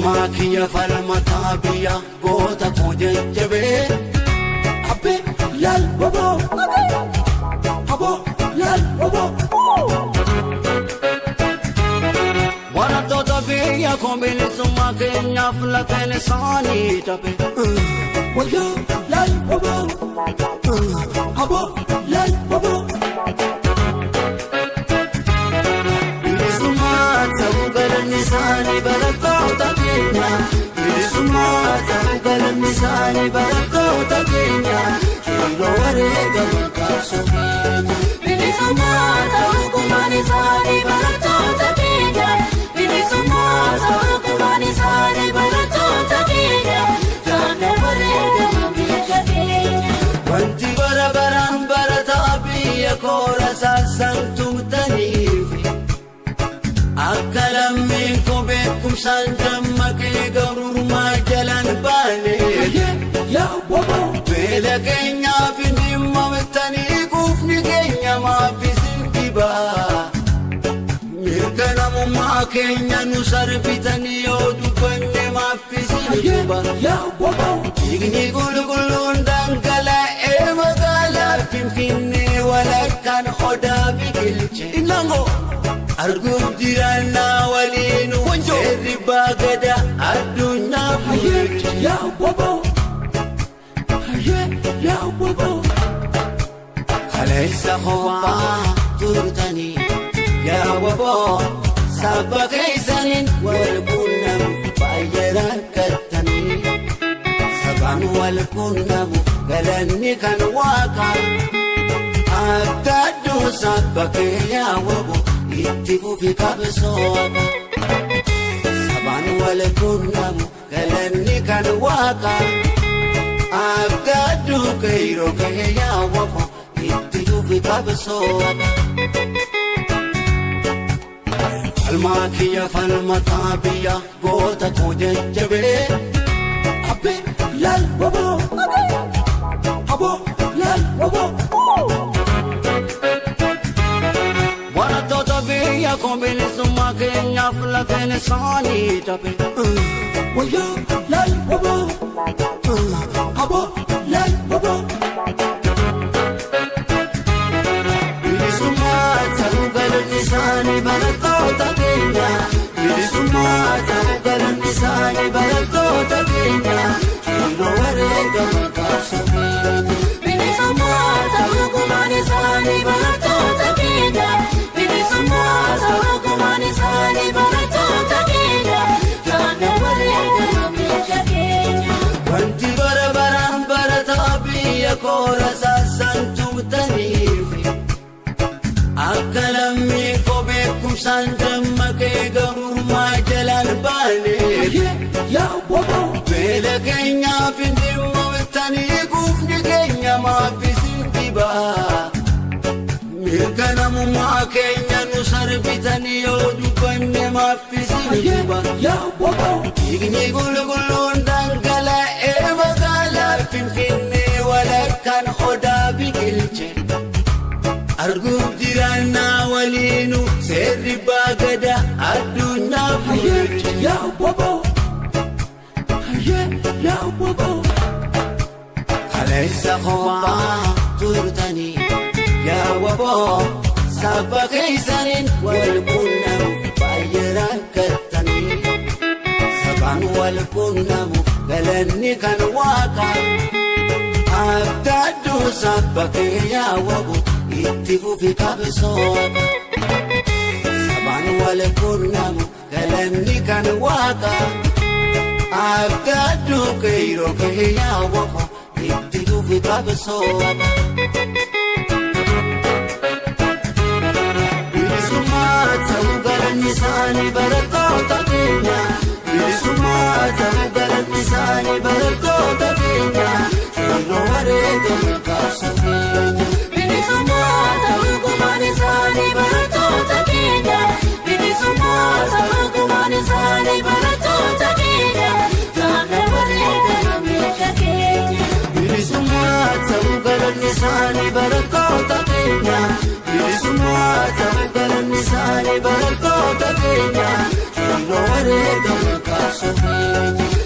Almakiya falmata biya goota koo jajjabe abbe lal bobo abo lal bobo wanatoota biyya koo bilisummaa keenyaaf lafeen isaanii tape wayyo lal bobo abo lal bobo bilisummaa ta'uu galanni isaanii barattoota keenya bilisummaa ta'uu galanni isaanii barattoota keenya yeroo wareegama qabsoo keenya bilisummaa ta'uu gumaan isaanii barattoota keenya bilisummaa ta'uu gumaan isaanii barattoota keenya yeroo wareegama biyya keenya wanti bara baraan barataa biyya koora saasan tumtaniif akka lammiin koo beekumsaan dammaqee gabrummaa jalaan baane beela keenyaaf dhimma bitanii quufni keenya maaffisin dhibaa mirga namummaa keenya nu sarbitanii yoo dubbanne maaffisin dhibaa dhiigni qulqulluun dhangala'ee magaalaa Finfinnee walakkaan odaa biqilche arguuf jiraannaa waliinu seerri baagada addunyaa bulche kaleessa kophaa turtanii yaa waboo sabba keessaniin wal quunnamuuf baay'ee rakkattanii sabaan wal quunnamuuf galanni kan waaqaa akka adduu sabba kee yaa waboo itti fufi qabsoodha sabaan wal quunnamu galanni kan waaqaa akka adduu keeyroo kee yaa waboo itti fufi qabsoodha Almakiya falmataa biya goota koo jajjabe abbe lal bobo abo lal bobo wanatoota biyya koo bilisummaa keenyaaf lafeen isaanii tape wayyo lal bobo abo lal bobo bilisummaa ta'uu galanni isaanii barattoota keenya bilisummaa ta'uu galanni isaanii barattoota keenya yeroo wareegama qabsoo keenya bilisummaa ta'uu gumaan isaanii barattoota keenya bilisummaa ta'uu gumaan isaanii barattoota keenya yeroo wareegama biyya keenya wanti bara baraan barataa biyya koora saasan tumtaniif akka lammii koo beekumsaan dammaqee gabrummaa jalaan baane beela keenyaaf dhimma bitanii quufni keenya maaffisin dhibaa mirga namummaa keenya nu sarbitanii yoo dubbanne maaffisin dhibaa dhiigni qulqulluun dhangala'ee magaalaa Finfinnee walakkaan odaa biqilche arguuf jiraannaa waliinu seerri baagada addunyaa bulche kaleessa kophaa turtanii yaa waboo sabba keessaniin wal quunnamuuf baay'ee rakkattanii sabaan wal quunnamuuf galanni kan waaqaa akka adduu sabba kee yaa waboo itti fufi qabsoodha sabaan wal quunnamu galanni kan waaqaa akka adduu keeyroo kee yaa waboo itti fufi qabsoodha bilisummaa ta'uu galanni isaanii barattoota keenya bilisummaa ta'uu galanni isaanii barattoota keenya yeroo wareegama qabsoo keenya bilisummaa ta'uu gumaan isaanii barattoota keenya bilisummaa ta'uu gumaan isaanii barattoota keenya yeroo wareegama biyya keenya bilisummaa ta'uu galanni isaanii barattoota keenya bilisummaa ta'uu galanni isaanii barattoota keenya yeroo wareegama qabsoo keenya.